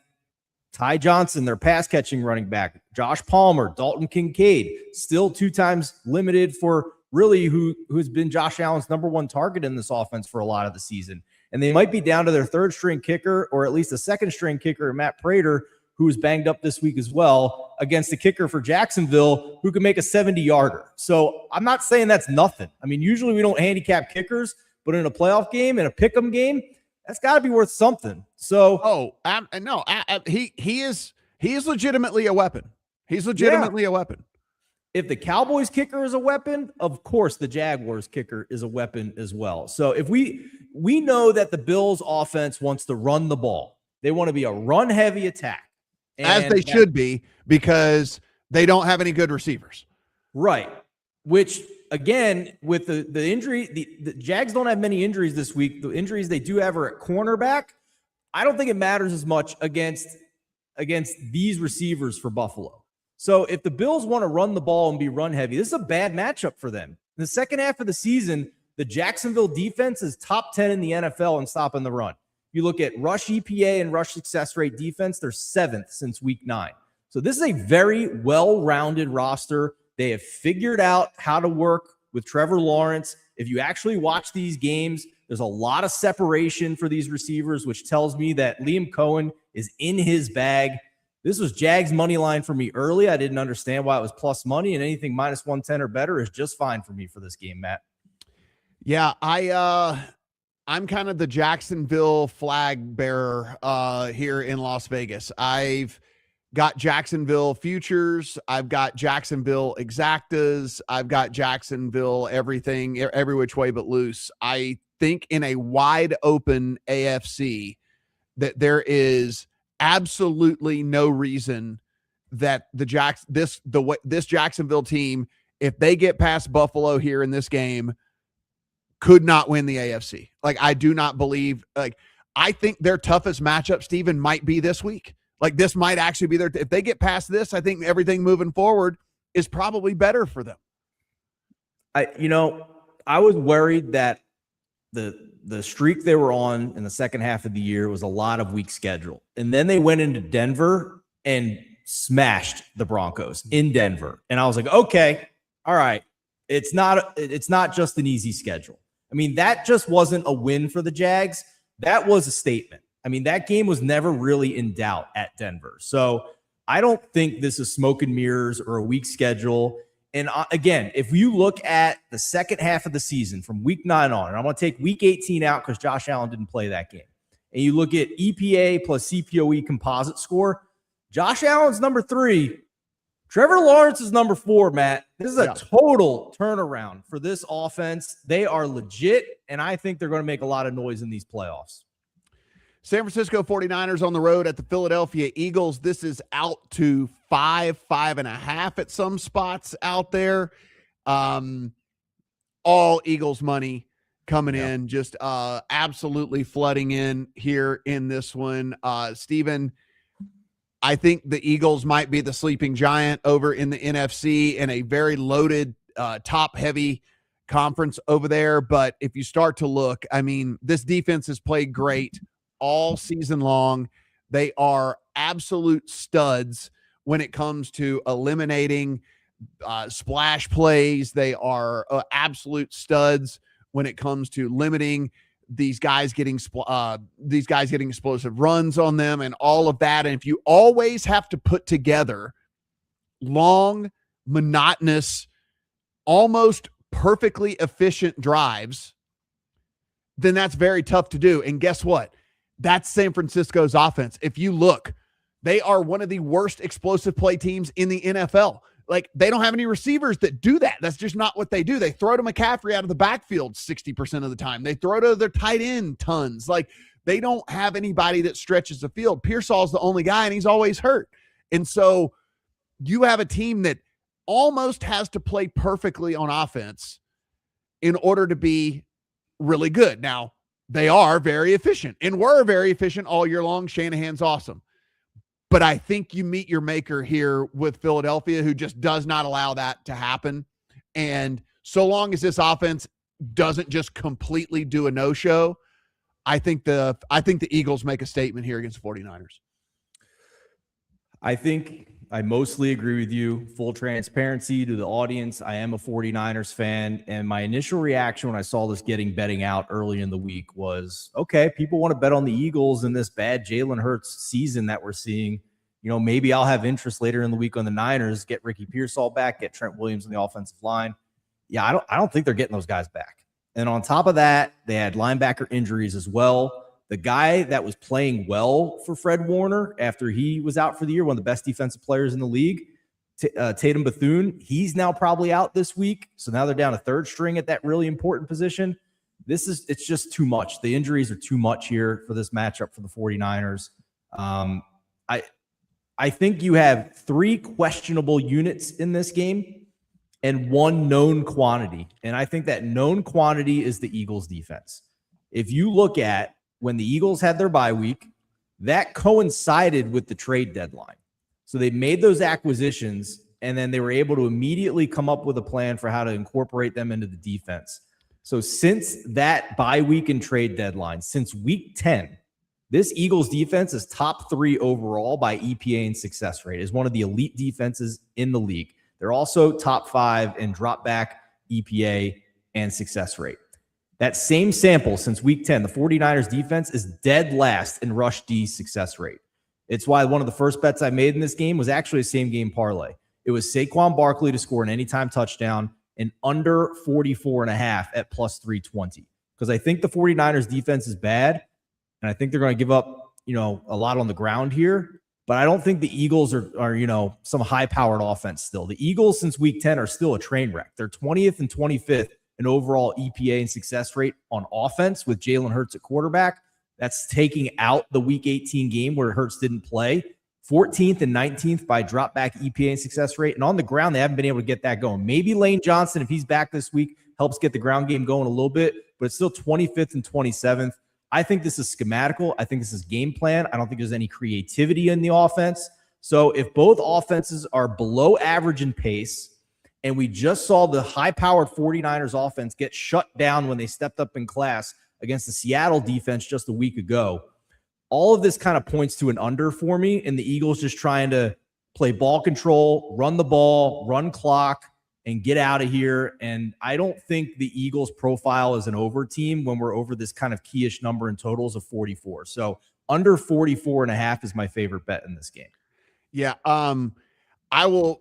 Ty Johnson, their pass-catching running back, Josh Palmer, Dalton Kincaid, still 2 times limited for really who's been Josh Allen's number 1 target in this offense for a lot of the season. And they might be down to their 3rd-string kicker, or at least a 2nd-string kicker, Matt Prater, who was banged up this week as well, against the kicker for Jacksonville, who can make a 70-yarder. So I'm not saying that's nothing. Usually we don't handicap kickers, but in a playoff game, in a pick'em game, that's got to be worth something. So, he is legitimately a weapon. He's legitimately a weapon. If the Cowboys kicker is a weapon, of course the Jaguars kicker is a weapon as well. So if we know that the Bills offense wants to run the ball, they want to be a run-heavy attack, as they should be, because they don't have any good receivers, right? Which, again, with the injury, the Jags don't have many injuries this week. The injuries they do have are at cornerback. I don't think it matters as much against these receivers for Buffalo. So if the Bills want to run the ball and be run heavy, this is a bad matchup for them. In the second half of the season, the Jacksonville defense is top 10 in the NFL in stopping the run. You look at rush EPA and rush success rate defense, they're 7th since week 9. So this is a very well-rounded roster. They have figured out how to work with Trevor Lawrence. If you actually watch these games, there's a lot of separation for these receivers, which tells me that Liam Cohen is in his bag. This was Jags money line for me early. I didn't understand why it was plus money, and anything minus 110 or better is just fine for me for this game, Matt. Yeah, I'm kind of the Jacksonville flag bearer here in Las Vegas. I've got Jacksonville futures. I've got Jacksonville exactas. I've got Jacksonville everything, every which way but loose. I think in a wide open AFC that there is absolutely no reason that this Jacksonville team, if they get past Buffalo here in this game, could not win the AFC. I do not believe, I think their toughest matchup, Steven, might be this week. This might actually be if they get past this, I think everything moving forward is probably better for them. I was worried that the streak they were on in the second half of the year was a lot of weak schedule. And then they went into Denver and smashed the Broncos in Denver. And I was like, okay, all right. It's not just an easy schedule. That just wasn't a win for the Jags. That was a statement. That game was never really in doubt at Denver. So I don't think this is smoke and mirrors or a weak schedule. And again, if you look at the second half of the season from week 9 on, and I'm going to take week 18 out because Josh Allen didn't play that game, and you look at EPA plus CPOE composite score, Josh Allen's number 3, Trevor Lawrence is number 4, Matt. This is a total turnaround for this offense. They are legit, and I think they're going to make a lot of noise in these playoffs. San Francisco 49ers on the road at the Philadelphia Eagles. This is out to 5.5 at some spots out there. All Eagles money coming in, just absolutely flooding in here in this one. Steven, I think the Eagles might be the sleeping giant over in the NFC in a very loaded, top-heavy conference over there. But if you start to look, this defense has played great all season long. They are absolute studs when it comes to eliminating splash plays. They are absolute studs when it comes to limiting these guys getting explosive runs on them and all of that. And if you always have to put together long, monotonous, almost perfectly efficient drives, then that's very tough to do. And guess what? That's San Francisco's offense. If you look, they are one of the worst explosive play teams in the NFL. They don't have any receivers that do that. That's just not what they do. They throw to McCaffrey out of the backfield 60% of the time. They throw to their tight end tons. they don't have anybody that stretches the field. Pearsall's the only guy, and he's always hurt. And so you have a team that almost has to play perfectly on offense in order to be really good. Now, they are very efficient and were very efficient all year long. Shanahan's awesome. But I think you meet your maker here with Philadelphia, who just does not allow that to happen. And so long as this offense doesn't just completely do a no-show, I think the Eagles make a statement here against the 49ers. I think I mostly agree with you. Full transparency to the audience, I am a 49ers fan, and my initial reaction when I saw this getting betting out early in the week was, okay, people want to bet on the Eagles in this bad Jalen Hurts season that we're seeing. You know, maybe I'll have interest later in the week on the Niners, get Ricky Pearsall back, get Trent Williams on the offensive line. Yeah, I don't think they're getting those guys back. And on top of that, they had linebacker injuries as well. The guy that was playing well for Fred Warner after he was out for the year, one of the best defensive players in the league, Tatum Bethune, he's now probably out this week. So now they're down a third string at that really important position. It's just too much. The injuries are too much here for this matchup for the 49ers. I think you have 3 questionable units in this game and 1 known quantity. And I think that known quantity is the Eagles defense. If you look at when the Eagles had their bye week, that coincided with the trade deadline. So they made those acquisitions, and then they were able to immediately come up with a plan for how to incorporate them into the defense. So since that bye week and trade deadline, since week 10, this Eagles defense is top 3 overall by EPA and success rate, is one of the elite defenses in the league. They're also top 5 in drop back EPA and success rate. That same sample since week 10, the 49ers defense is dead last in rush D success rate. It's why one of the first bets I made in this game was actually a same game parlay. It was Saquon Barkley to score an anytime touchdown and under 44.5 at plus 320. Because I think the 49ers defense is bad, and I think they're going to give up, a lot on the ground here. But I don't think the Eagles are some high-powered offense still. The Eagles since week 10 are still a train wreck. They're 20th and 25th in overall EPA and success rate on offense with Jalen Hurts at quarterback. That's taking out the week 18 game where Hurts didn't play. 14th and 19th by drop back EPA and success rate. And on the ground, they haven't been able to get that going. Maybe Lane Johnson, if he's back this week, helps get the ground game going a little bit, but it's still 25th and 27th. I think this is schematical. I think this is game plan. I don't think there's any creativity in the offense. So if both offenses are below average in pace, and we just saw the high-powered 49ers offense get shut down when they stepped up in class against the Seattle defense just a week ago, all of this kind of points to an under for me, and the Eagles just trying to play ball control, run the ball, run clock, and get out of here. And I don't think the Eagles profile as an over team when we're over this kind of key-ish number in totals of 44. So under 44.5 is my favorite bet in this game. Yeah.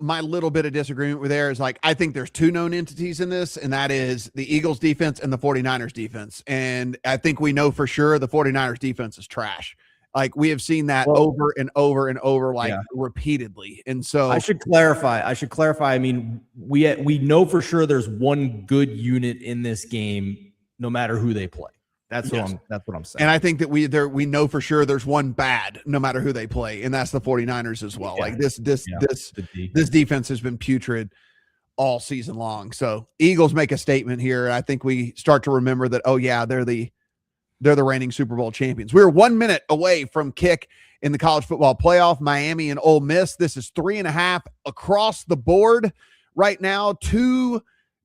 My little bit of disagreement with there is I think there's 2 known entities in this, and that is the Eagles defense and the 49ers defense. And I think we know for sure the 49ers defense is trash. We have seen that over and over and over, repeatedly. And so I should clarify. I mean, we know for sure there's 1 good unit in this game, no matter who they play. That's what I'm saying. And I think that we know for sure there's 1 bad, no matter who they play, and that's the 49ers as well. Yeah. This defense has been putrid all season long. So Eagles make a statement here. I think we start to remember that, oh yeah, they're the reigning Super Bowl champions. We're 1 minute away from kick in the college football playoff, Miami and Ole Miss. This is 3.5 across the board right now. 2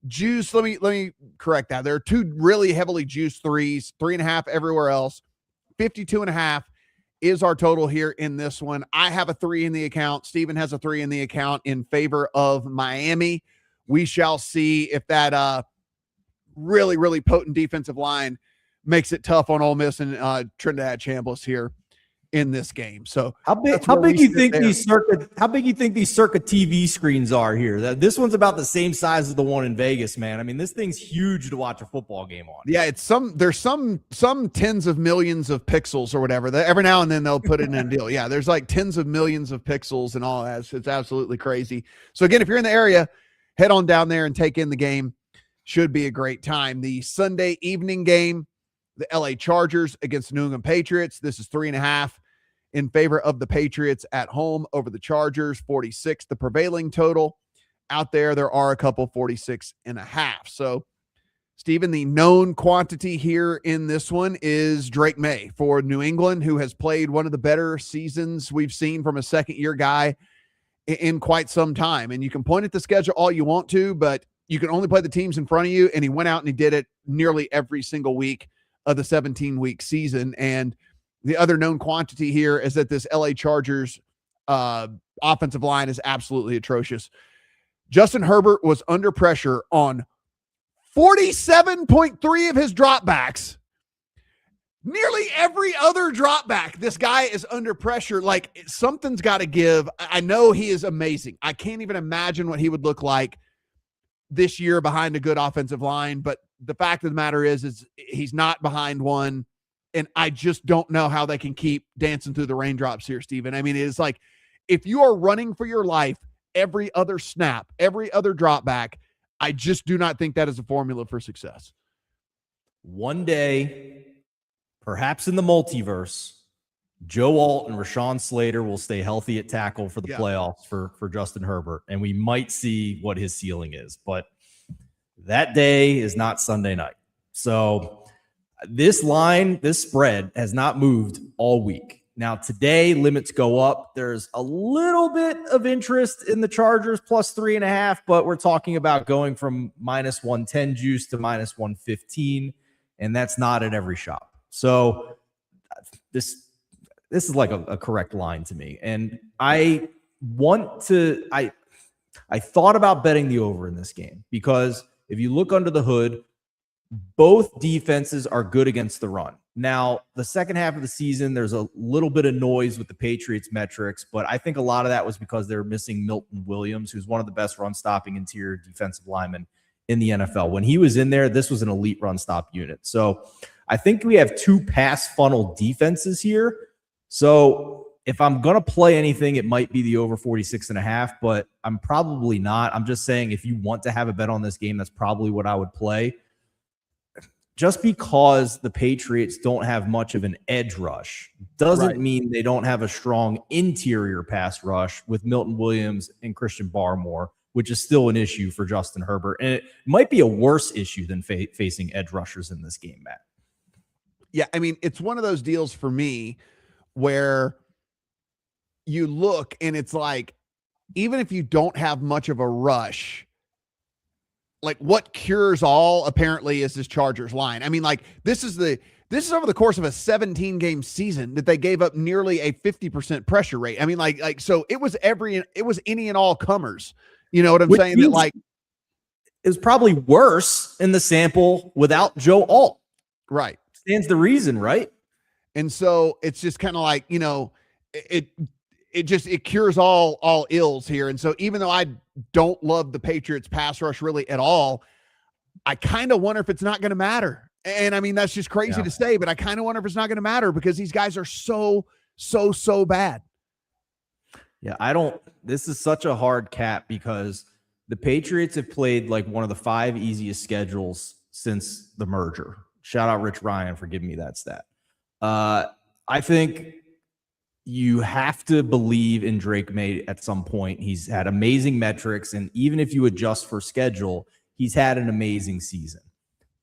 juice. Let me correct that. There are 2 really heavily juiced 3s, 3.5 everywhere else. 52.5 is our total here in this one. I have a 3 in the account. Steven has a 3 in the account in favor of Miami. We shall see if that really, really potent defensive line makes it tough on Ole Miss and Trinidad Chambliss here in this game. So how big you think these Circa TV screens are here? This one's about the same size as the one in Vegas, man. I mean, this thing's huge to watch a football game on. Yeah, there's some tens of millions of pixels or whatever. Every now and then they'll put it in a deal. Yeah, there's tens of millions of pixels and all that. It's absolutely crazy. So again, if you're in the area, head on down there and take in the game. Should be a great time. The Sunday evening game, the LA Chargers against the New England Patriots. This is 3.5 in favor of the Patriots at home over the Chargers. 46, the prevailing total. Out there are a couple 46.5. So, Stephen, the known quantity here in this one is Drake May for New England, who has played one of the better seasons we've seen from a second-year guy in quite some time. And you can point at the schedule all you want to, but you can only play the teams in front of you, and he went out and he did it nearly every single week of the 17-week season. And the other known quantity here is that this LA Chargers offensive line is absolutely atrocious. Justin Herbert was under pressure on 47.3 of his dropbacks. Nearly every other dropback, this guy is under pressure. Like, something's got to give. I know he is amazing. I can't even imagine what he would look like this year behind a good offensive line. But the fact of the matter is he's not behind one. And I just don't know how they can keep dancing through the raindrops here, Steven. I mean, it's like, if you are running for your life every other snap, every other drop back, I just do not think that is a formula for success. One day, perhaps in the multiverse, Joe Alt and Rashawn Slater will stay healthy at tackle for the playoffs for Justin Herbert, and we might see what his ceiling is. But that day is not Sunday night. So this line, this spread has not moved all week. Now, today, limits go up. There's a little bit of interest in the Chargers plus 3.5, but we're talking about going from minus 110 juice to minus 115, and that's not at every shop. So this is like a correct line to me. And I thought about betting the over in this game because if you look under the hood, both defenses are good against the run. Now, the second half of the season, there's a little bit of noise with the Patriots metrics, but I think a lot of that was because they're missing Milton Williams, who's one of the best run-stopping interior defensive linemen in the NFL. When he was in there, this was an elite run-stop unit. So I think we have two pass funnel defenses here. So if I'm going to play anything, it might be the over 46.5, but I'm probably not. I'm just saying if you want to have a bet on this game, that's probably what I would play. Just because the Patriots don't have much of an edge rush doesn't mean they don't have a strong interior pass rush with Milton Williams and Christian Barmore, which is still an issue for Justin Herbert. And it might be a worse issue than facing edge rushers in this game, Matt. Yeah, I mean, it's one of those deals for me where you look and it's like, even if you don't have much of a rush, like what cures all apparently is this Chargers line. I mean, like this is over the course of a 17-game season that they gave up nearly a 50% pressure rate. I mean, like, so it was any and all comers. You know what I'm saying? That like it was probably worse in the sample without Joe Alt. Right. Stands the reason, right? And so it's just kind of like, it cures all ills here. And so even though I don't love the Patriots pass rush really at all, I kind of wonder if it's not going to matter. And I mean, that's just crazy to say, but I kind of wonder if it's not going to matter because these guys are so bad. Yeah, this is such a hard cap because the Patriots have played like one of the 5 easiest schedules since the merger. Shout out Rich Ryan for giving me that stat. I think you have to believe in Drake May at some point. He's had amazing metrics, and even if you adjust for schedule, he's had an amazing season.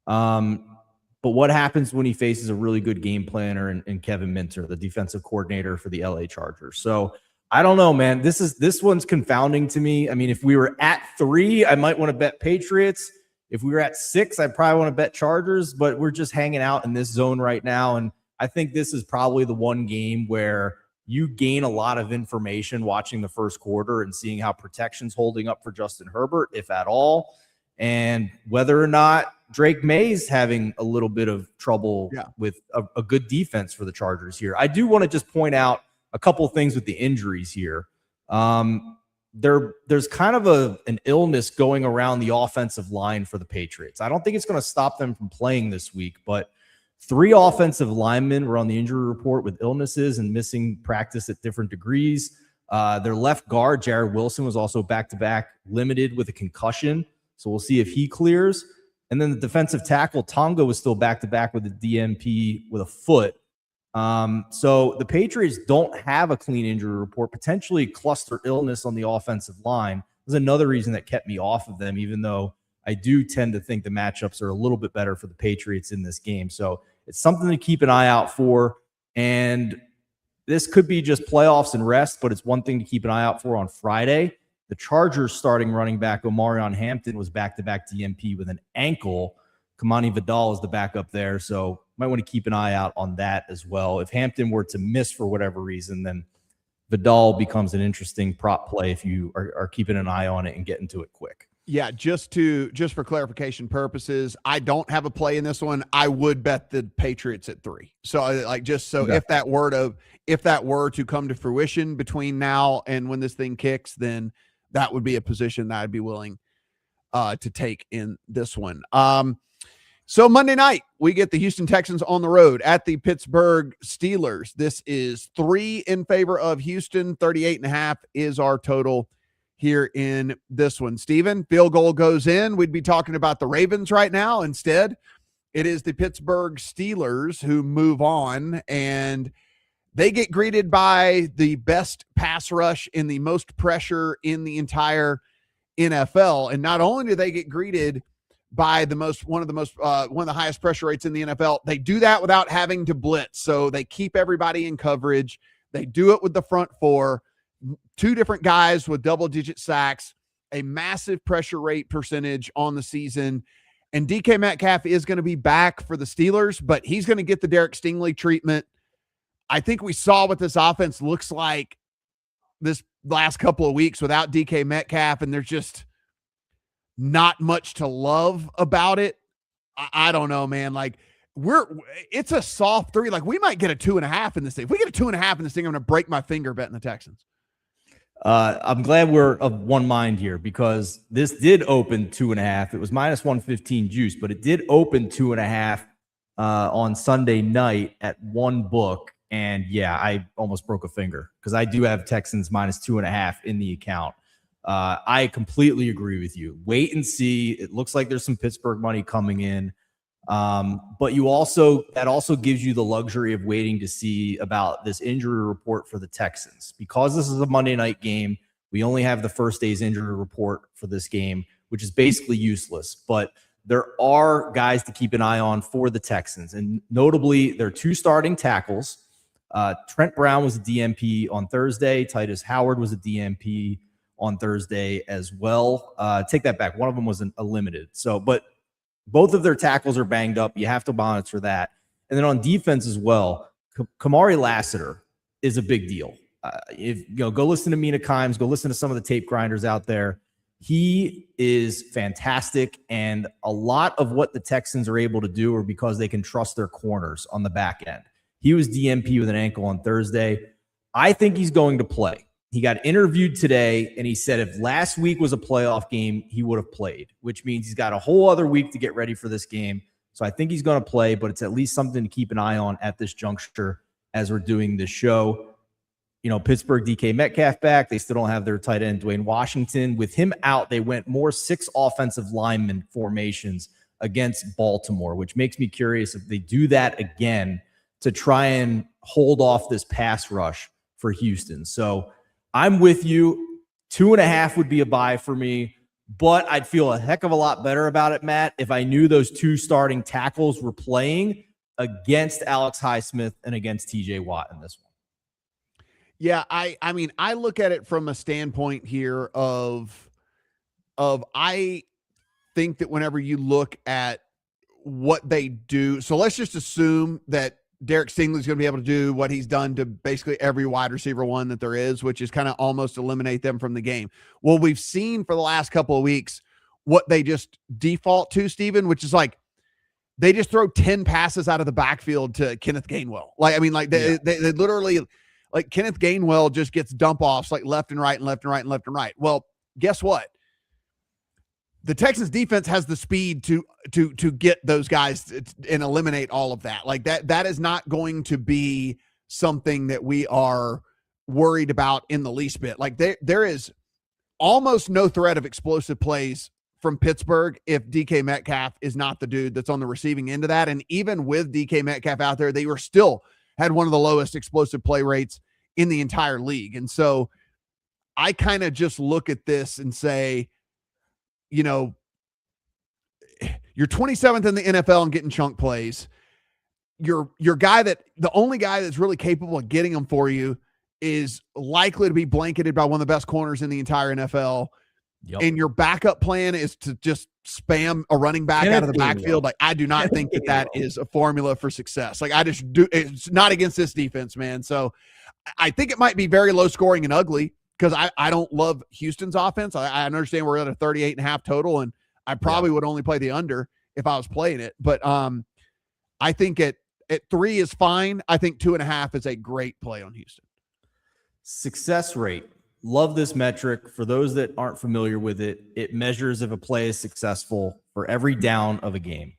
But what happens when he faces a really good game planner in Kevin Minter, the defensive coordinator for the LA Chargers? So I don't know, man. This one's confounding to me. I mean, if we were at 3, I might want to bet Patriots. If we were at 6, I'd probably want to bet Chargers, but we're just hanging out in this zone right now. And I think this is probably the one game where you gain a lot of information watching the first quarter and seeing how protection's holding up for Justin Herbert, if at all, and whether or not Drake May's having a little bit of trouble with a good defense for the Chargers here. I do want to just point out a couple of things with the injuries here. There's kind of an illness going around the offensive line for the Patriots. I don't think it's going to stop them from playing this week, but 3 offensive linemen were on the injury report with illnesses and missing practice at different degrees. Their left guard, Jared Wilson, was also back-to-back limited with a concussion. So we'll see if he clears. And then the defensive tackle, Tonga, was still back-to-back with a DNP with a foot. So the Patriots don't have a clean injury report, potentially cluster illness on the offensive line. There's another reason that kept me off of them, even though I do tend to think the matchups are a little bit better for the Patriots in this game. So it's something to keep an eye out for. And this could be just playoffs and rest, but it's one thing to keep an eye out for on Friday. The Chargers starting running back Omarion Hampton was back-to-back DNP with an ankle. Kamani Vidal is the backup there, so might want to keep an eye out on that as well. If Hampton were to miss for whatever reason, then Vidal becomes an interesting prop play if you are keeping an eye on it and getting to it quick. Yeah, just for clarification purposes, I don't have a play in this one. I would bet the Patriots at 3. So okay. if that were to come to fruition between now and when this thing kicks, then that would be a position that I'd be willing to take in this one. So Monday night, we get the Houston Texans on the road at the Pittsburgh Steelers. This is 3 in favor of Houston. 38.5 is our total here in this one. Steven, field goal goes in. We'd be talking about the Ravens right now. Instead, it is the Pittsburgh Steelers who move on, and they get greeted by the best pass rush and the most pressure in the entire NFL. And not only do they get greeted by one of the highest pressure rates in the NFL, they do that without having to blitz. So they keep everybody in coverage. They do it with the front 4, 2 different guys with double-digit sacks, a massive pressure rate percentage on the season. And DK Metcalf is going to be back for the Steelers, but he's going to get the Derek Stingley treatment. I think we saw what this offense looks like this last couple of weeks without DK Metcalf, and there's just not much to love about it. I don't know, man. Like, it's a soft 3. Like, we might get a 2.5 in this thing. If we get a 2.5 in this thing, I'm going to break my finger betting the Texans. I'm glad we're of one mind here, because this did open 2.5. It was minus 115 juice, but it did open 2.5 on Sunday night at one book. And yeah, I almost broke a finger because I do have Texans minus 2.5 in the account. I completely agree with you. Wait and see. It looks like there's some Pittsburgh money coming in. But that also gives you the luxury of waiting to see about this injury report for the Texans. Because this is a Monday night game, we only have the first day's injury report for this game, which is basically useless. But there are guys to keep an eye on for the Texans. And notably, there are 2 starting tackles. Trent Brown was a DNP on Thursday. Titus Howard was a DNP on Thursday as well. Take that back. One of them was a limited. but both of their tackles are banged up. You have to monitor that. And then on defense as well, Kamari Lassiter is a big deal. Go listen to Mina Kimes, go listen to some of the tape grinders out there. He is fantastic. And a lot of what the Texans are able to do are because they can trust their corners on the back end. He was DNP with an ankle on Thursday. I think he's going to play. He got interviewed today, and he said if last week was a playoff game, he would have played, which means he's got a whole other week to get ready for this game. So I think he's going to play, but it's at least something to keep an eye on at this juncture as we're doing this show. Pittsburgh, DK Metcalf back. They still don't have their tight end, Dwayne Washington. With him out, they went more 6 offensive lineman formations against Baltimore, which makes me curious if they do that again to try and hold off this pass rush for Houston. So I'm with you. 2.5 would be a buy for me, but I'd feel a heck of a lot better about it, Matt, if I knew those 2 starting tackles were playing against Alex Highsmith and against TJ Watt in this one. Yeah, I mean, I look at it from a standpoint here of I think that whenever you look at what they do, so let's just assume that Derek Stingley is going to be able to do what he's done to basically every wide receiver one that there is, which is kind of almost eliminate them from the game. Well, we've seen for the last couple of weeks what they just default to, Steven, which is like they just throw 10 passes out of the backfield to Kenneth Gainwell. They literally, like, Kenneth Gainwell just gets dump offs like left and right and left and right and left and right. Well, guess what? The Texans defense has the speed to get those guys and eliminate all of that. Like that is not going to be something that we are worried about in the least bit. Like there is almost no threat of explosive plays from Pittsburgh if DK Metcalf is not the dude that's on the receiving end of that. And even with DK Metcalf out there, they were still had one of the lowest explosive play rates in the entire league. And so I kind of just look at this and say, you know, you're 27th in the NFL and getting chunk plays. Your guy the only guy that's really capable of getting them for you is likely to be blanketed by one of the best corners in the entire NFL. Yep. And your backup plan is to just spam a running back out of the backfield. Like, I do not think that is a formula for success. Like, I just do. It's not against this defense, man. So I think it might be very low scoring and ugly because I don't love Houston's offense. I understand we're at a 38.5 total, and I probably would only play the under if I was playing it. But I think at 3 is fine. I think 2.5 is a great play on Houston. Success rate. Love this metric. For those that aren't familiar with it, it measures if a play is successful for every down of a game.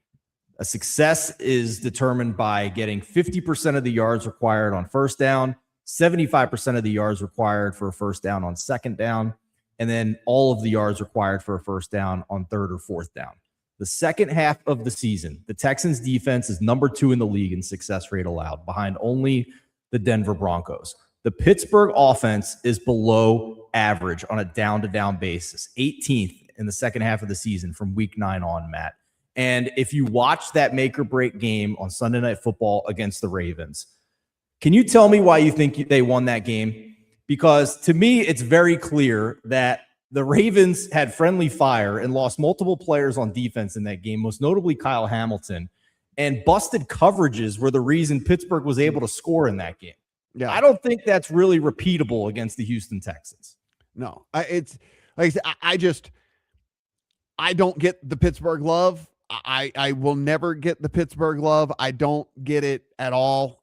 A success is determined by getting 50% of the yards required on first down, 75% of the yards required for a first down on second down, and then all of the yards required for a first down on third or fourth down. The second half of the season, the Texans defense is number 2 in the league in success rate allowed, behind only the Denver Broncos. The Pittsburgh offense is below average on a down-to-down basis, 18th in the second half of the season from week 9 on, Matt. And if you watch that make-or-break game on Sunday Night Football against the Ravens, can you tell me why you think they won that game? Because to me, it's very clear that the Ravens had friendly fire and lost multiple players on defense in that game, most notably Kyle Hamilton, and busted coverages were the reason Pittsburgh was able to score in that game. Yeah, I don't think that's really repeatable against the Houston Texans. No, it's like I said, I don't get the Pittsburgh love. I will never get the Pittsburgh love. I don't get it at all.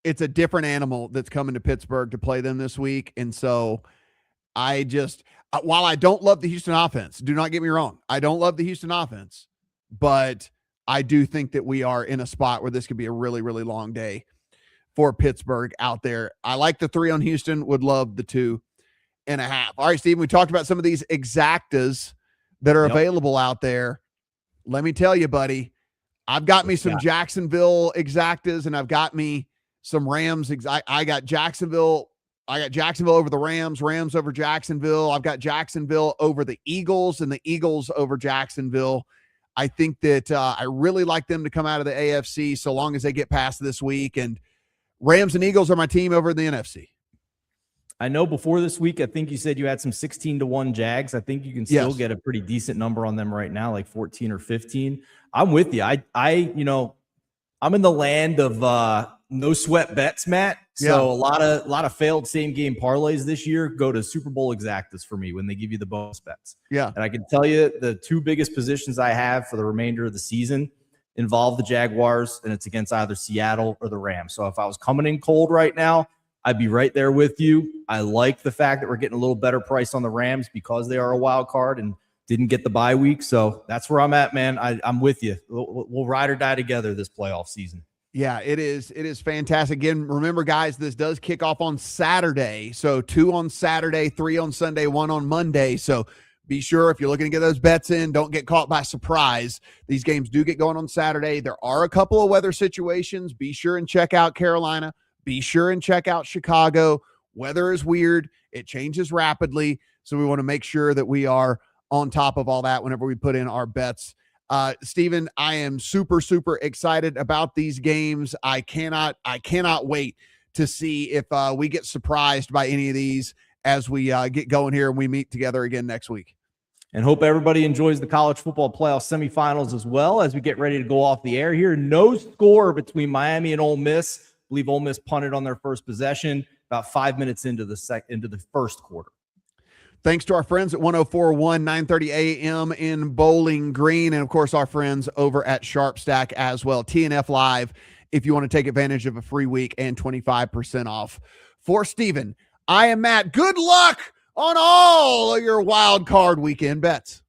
It's a different animal that's coming to Pittsburgh to play them this week. And so I just, while I don't love the Houston offense, do not get me wrong, I don't love the Houston offense, but I do think that we are in a spot where this could be a really, really long day for Pittsburgh out there. I like the 3 on Houston, would love the 2.5. All right, Steven, we talked about some of these exactas that are available out there. Let me tell you, buddy, I've got me some Jacksonville exactas, and I've got me some Rams. I got Jacksonville. I got Jacksonville over the Rams, Rams over Jacksonville. I've got Jacksonville over the Eagles and the Eagles over Jacksonville. I think that I really like them to come out of the AFC so long as they get past this week. And Rams and Eagles are my team over in the NFC. I know before this week, I think you said you had some 16-1 Jags. I think you can still get a pretty decent number on them right now, like 14 or 15. I'm with you. I'm in the land of no sweat bets, Matt. So a lot of failed same game parlays this year go to Super Bowl exactas for me when they give you the bonus bets. Yeah. And I can tell you the 2 biggest positions I have for the remainder of the season involve the Jaguars, and it's against either Seattle or the Rams. So if I was coming in cold right now, I'd be right there with you. I like the fact that we're getting a little better price on the Rams because they are a wild card and didn't get the bye week. So that's where I'm at, man. I'm with you. We'll ride or die together this playoff season. Yeah, it is. It is fantastic. Again, remember, guys, this does kick off on Saturday. So 2 on Saturday, 3 on Sunday, 1 on Monday. So be sure if you're looking to get those bets in, don't get caught by surprise. These games do get going on Saturday. There are a couple of weather situations. Be sure and check out Carolina. Be sure and check out Chicago. Weather is weird. It changes rapidly. So we want to make sure that we are on top of all that whenever we put in our bets. Steven, I am super, super excited about these games. I cannot wait to see if we get surprised by any of these as we get going here and we meet together again next week. And hope everybody enjoys the college football playoff semifinals as well as we get ready to go off the air here. No score between Miami and Ole Miss. I believe Ole Miss punted on their first possession about 5 minutes into the first quarter. Thanks to our friends at 104.1, 9:30 a.m. in Bowling Green, and, of course, our friends over at SharpStack as well. TNF Live, if you want to take advantage of a free week and 25% off. For Steven, I am Matt. Good luck on all of your wild card weekend bets.